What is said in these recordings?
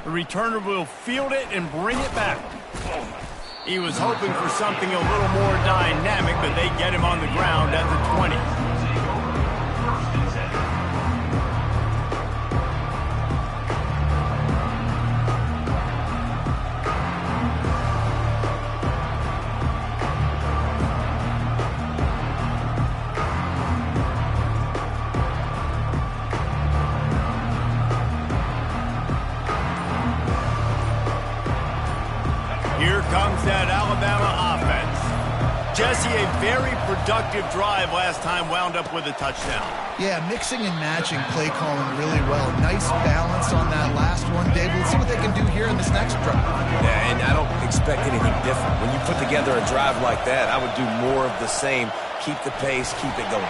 The returner will field it and bring it back. He was hoping for something a little more dynamic, but they get him on the ground at the 20. Here comes that Alabama offense. Jesse, a very productive drive last time, wound up with a touchdown. Yeah, mixing and matching play calling really well. Nice balance on that last one, David. Let's see what they can do here in this next drive. Yeah, and I don't expect anything different. When you put together a drive like that, I would do more of the same. Keep the pace, keep it going.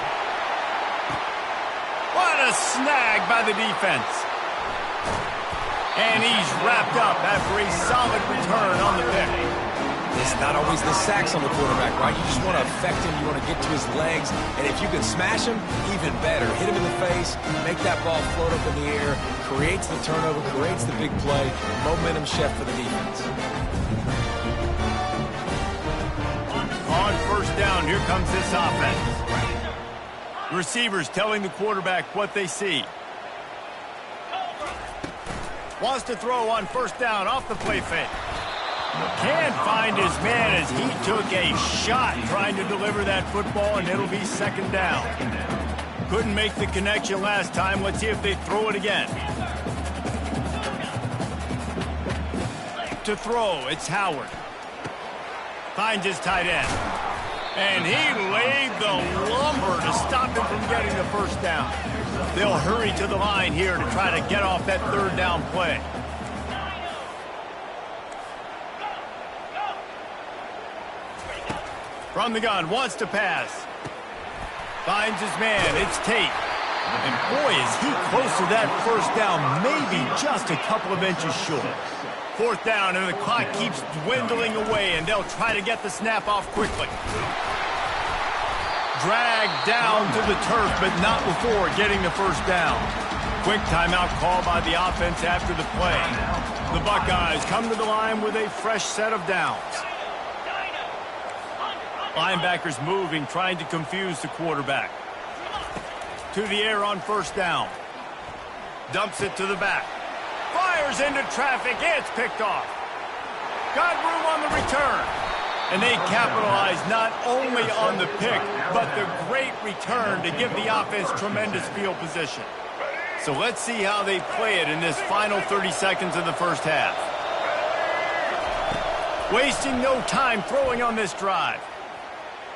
What a snag by the defense. And he's wrapped up after a solid return on the pick. It's not always the sacks on the quarterback, right? You just want to affect him. You want to get to his legs. And if you can smash him, even better. Hit him in the face, make that ball float up in the air, creates the turnover, creates the big play. Momentum shift for the defense. On first down, here comes this offense. Receivers telling the quarterback what they see. Wants to throw on first down off the play fake. Can't find his man as he took a shot trying to deliver that football, and it'll be second down. Couldn't make the connection last time. Let's see if they throw it again. To throw, it's Howard. Finds his tight end. And he laid the lumber to stop him from getting the first down. They'll hurry to the line here to try to get off that third down play. From the gun, wants to pass. Finds his man, it's Tate. And boy, is he close to that first down, maybe just a couple of inches short. Fourth down, and the clock keeps dwindling away, and they'll try to get the snap off quickly. Dragged down to the turf, but not before getting the first down. Quick timeout call by the offense after the play. The Buckeyes come to the line with a fresh set of downs. Linebackers moving, trying to confuse the quarterback. To the air on first down. Dumps it to the back. Fires into traffic. It's picked off. Got room on the return. And they capitalize not only on the pick, but the great return to give the offense tremendous field position. So let's see how they play it in this final 30 seconds of the first half. Wasting no time throwing on this drive.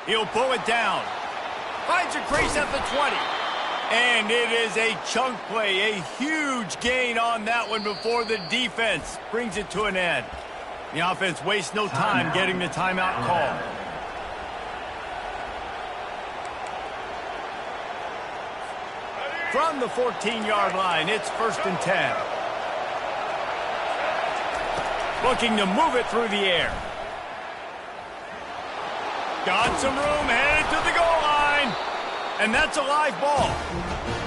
He'll pull it down. Finds a crease at the 20. And it is a chunk play, a huge gain on that one before the defense brings it to an end. The offense wastes no time getting the timeout call. From the 14-yard line, it's 1st and 10. Looking to move it through the air. Got some room, headed to the goal line. And that's a live ball.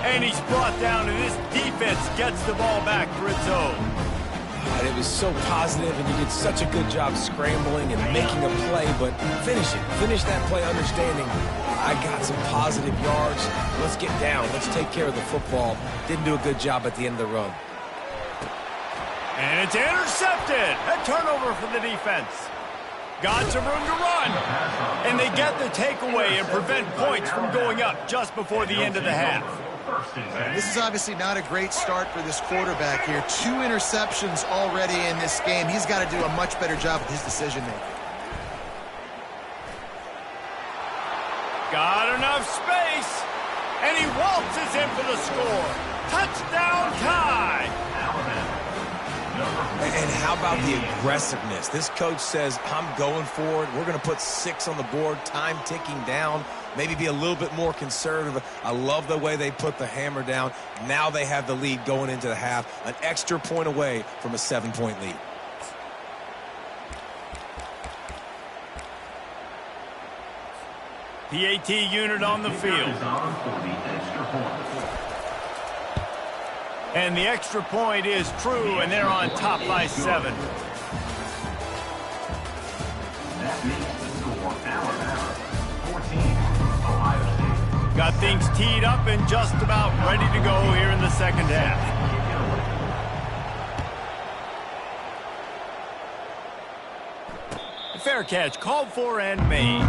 And he's brought down, and this defense gets the ball back for its own. And it was so positive, and you did such a good job scrambling and making a play, but finish it. Finish that play understanding, I got some positive yards. Let's get down. Let's take care of the football. Didn't do a good job at the end of the run. And it's intercepted. A turnover for the defense. Got some room to run. And they get the takeaway and prevent points from going up just before the end of the half. This is obviously not a great start for this quarterback here. 2 interceptions already in this game. He's got to do a much better job with his decision-making. Got enough space. And he waltzes in for the score. Touchdown tie. And how about the aggressiveness? This coach says, I'm going for it. We're going to put 6 on the board, time ticking down, maybe be a little bit more conservative. I love the way they put the hammer down. Now they have the lead going into the half, an extra point away from a 7-point lead. PAT unit on the field. And the extra point is true, and they're on top by 7. That makes the score Alabama 14, Ohio State. Got things teed up and just about ready to go here in the second half. Fair catch called for and made.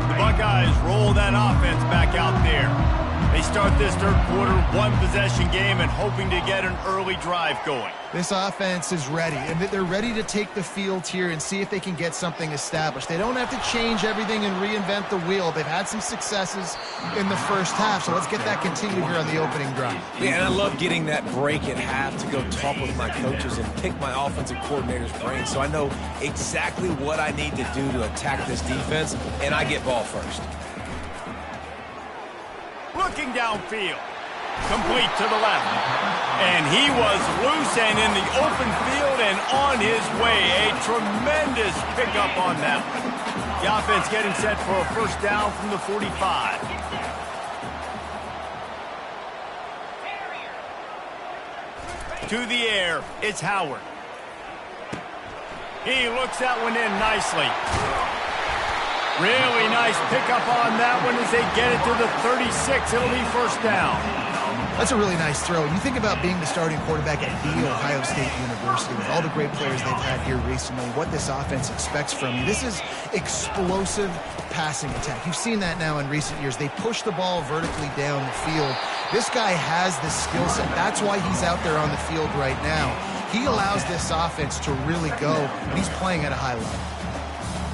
The Buckeyes roll that offense back out there. They start this third quarter, one-possession game, and hoping to get an early drive going. This offense is ready, and they're ready to take the field here and see if they can get something established. They don't have to change everything and reinvent the wheel. They've had some successes in the first half, so let's get that continued here on the opening drive. Yeah, and I love getting that break at half to go talk with my coaches and pick my offensive coordinator's brain so I know exactly what I need to do to attack this defense, and I get ball first. Looking downfield. Complete to the left. And he was loose and in the open field and on his way. A tremendous pickup on that one. The offense getting set for a first down from the 45. To the air, it's Howard. He looks that one in nicely. Really nice pickup on that one as they get it to the 36. It'll be first down. That's a really nice throw. You think about being the starting quarterback at The Ohio State University with all the great players they've had here recently, what this offense expects from you. This is explosive passing attack. You've seen that now in recent years. They push the ball vertically down the field. This guy has the skill set. That's why he's out there on the field right now. He allows this offense to really go, and he's playing at a high level.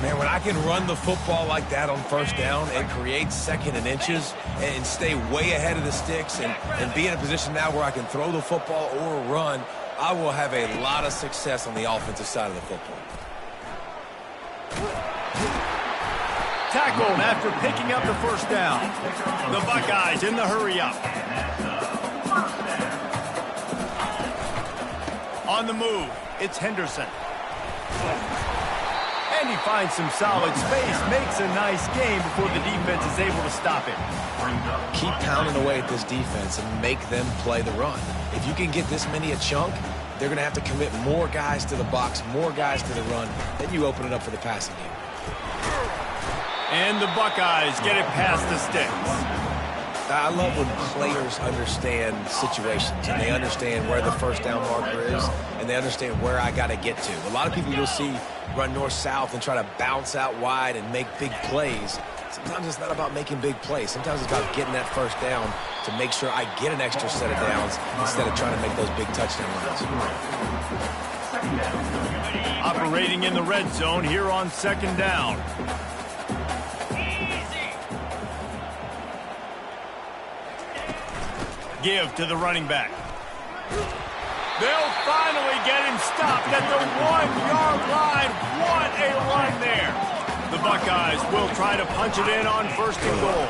Man, when I can run the football like that on first down and create second and inches and stay way ahead of the sticks and be in a position now where I can throw the football or run, I will have a lot of success on the offensive side of the football. Tackled after picking up the first down. The Buckeyes in the hurry up. On the move, it's Henderson. And he finds some solid space, makes a nice game before the defense is able to stop it. Keep pounding away at this defense and make them play the run. If you can get this many a chunk, they're going to have to commit more guys to the box, more guys to the run. Then you open it up for the passing game. And the Buckeyes get it past the sticks. I love when players understand situations and they understand where the first down marker is and they understand where I got to get to. A lot of people you'll see run north-south and try to bounce out wide and make big plays. Sometimes it's not about making big plays. Sometimes it's about getting that first down to make sure I get an extra set of downs instead of trying to make those big touchdown runs. Operating in the red zone here on second down. Give to the running back. They'll finally get him stopped at the 1-yard line. What a run there. The Buckeyes will try to punch it in on first and goal.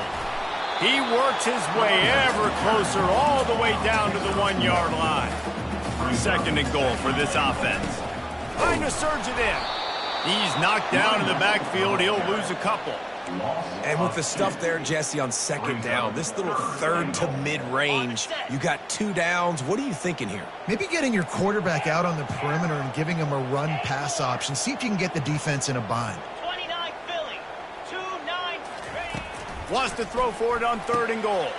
He works his way ever closer all the way down to the 1-yard line. Second and goal for this offense. Trying to surge it in. He's knocked down in the backfield. He'll lose a couple. And with the stuff there, Jesse, on second down, this little third to mid-range, you got 2 downs. What are you thinking here? Maybe getting your quarterback out on the perimeter and giving him a run-pass option. See if you can get the defense in a bind. 29 Philly, 2-9. Wants to throw for it on third and goal.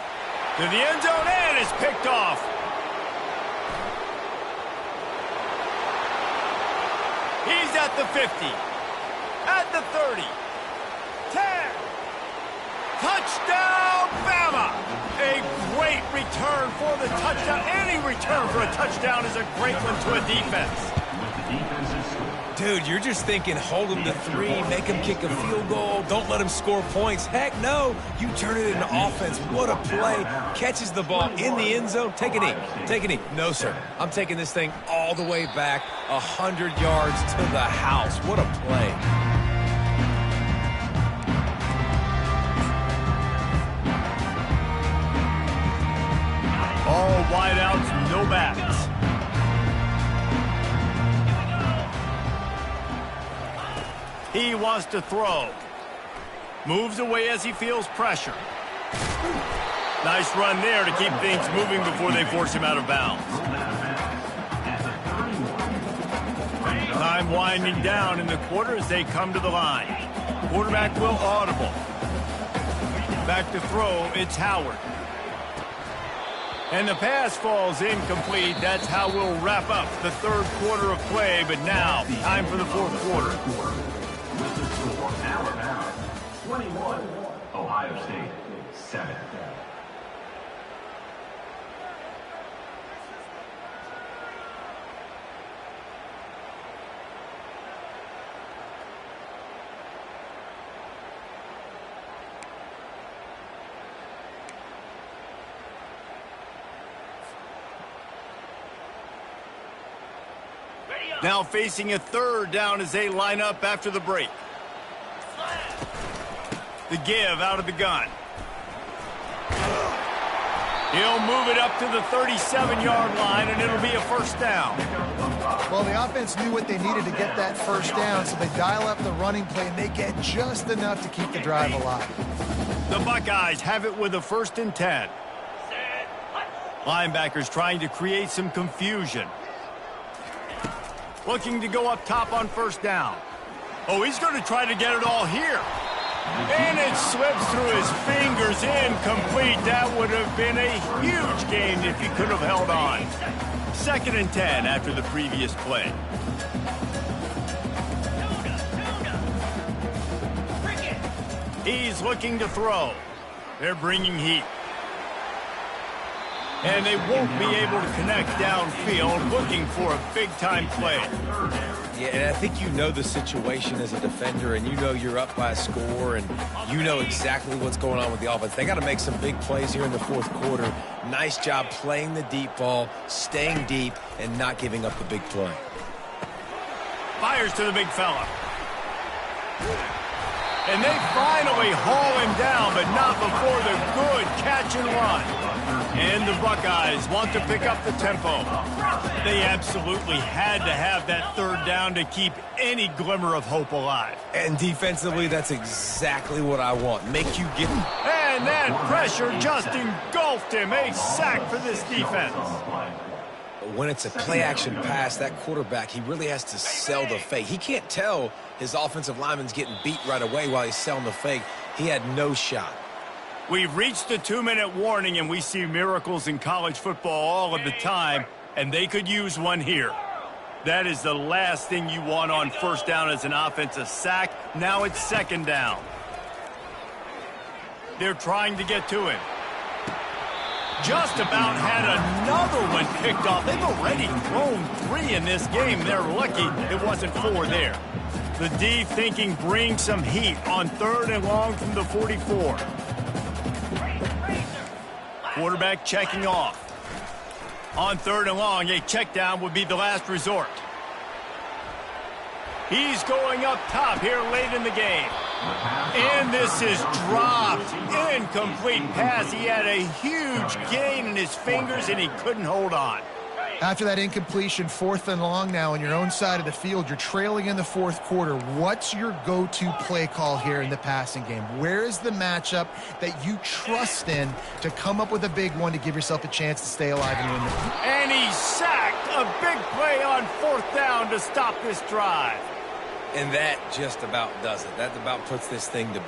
To the end zone, and it's picked off. He's at the 50, at the 30. 10. Touchdown, Bama! A great return for the touchdown. Any return for a touchdown is a great one to a defense. Dude, you're just thinking hold him to 3, make him kick a field goal, don't let him score points. Heck no, you turn it into offense. What a play. Catches the ball in the end zone. Take a knee. Take a knee. No, sir. I'm taking this thing all the way back 100 yards to the house. What a play. All wideouts, no backs. He wants to throw. Moves away as he feels pressure. Nice run there to keep things moving before they force him out of bounds. Time winding down in the quarter as they come to the line. Quarterback will audible. Back to throw, it's Howard. And the pass falls incomplete. That's how we'll wrap up the third quarter of play. But now, time for the fourth quarter. With the score, Alabama 21, Ohio State 7. Now facing a third down as they line up after the break. The give out of the gun. He'll move it up to the 37-yard line, and it'll be a first down. Well, the offense knew what they needed to get that first down, so they dial up the running play, and they get just enough to keep the drive alive. The Buckeyes have it with a 1st and 10. Linebackers trying to create some confusion. Looking to go up top on first down. Oh, he's going to try to get it all here. And it slips through his fingers, incomplete. That would have been a huge gain if he could have held on. 2nd and 10 after the previous play. He's looking to throw. They're bringing heat. And they won't be able to connect downfield, looking for a big-time play. Yeah, and I think you know the situation as a defender, and you know you're up by a score, and you know exactly what's going on with the offense. They got to make some big plays here in the fourth quarter. Nice job playing the deep ball, staying deep, and not giving up the big play. Fires to the big fella. And they finally haul him down, but not before the good catch and run. And the Buckeyes want to pick up the tempo. They absolutely had to have that third down to keep any glimmer of hope alive. And defensively, that's exactly what I want. Make you get... And that pressure just engulfed him. A sack for this defense. When it's a play-action pass, that quarterback, he really has to sell the fake. He can't tell his offensive lineman's getting beat right away while he's selling the fake. He had no shot. We've reached the 2-minute warning, and we see miracles in college football all of the time, and they could use one here. That is the last thing you want on first down as an offensive sack. Now it's 2nd down. They're trying to get to him. Just about had another one picked off. They've already thrown 3 in this game. They're lucky it wasn't 4 there. The D thinking bring some heat on 3rd and long from the 44. Quarterback checking off. On 3rd and long, a check down would be the last resort. He's going up top here late in the game. And this is dropped. Incomplete pass. He had a huge gain in his fingers, and he couldn't hold on. After that incompletion, 4th and long now on your own side of the field, you're trailing in the fourth quarter. What's your go-to play call here in the passing game? Where is the matchup that you trust in to come up with a big one to give yourself a chance to stay alive and win the game? And he sacked. A big play on 4th down to stop this drive. And that just about does it. That about puts this thing to bed.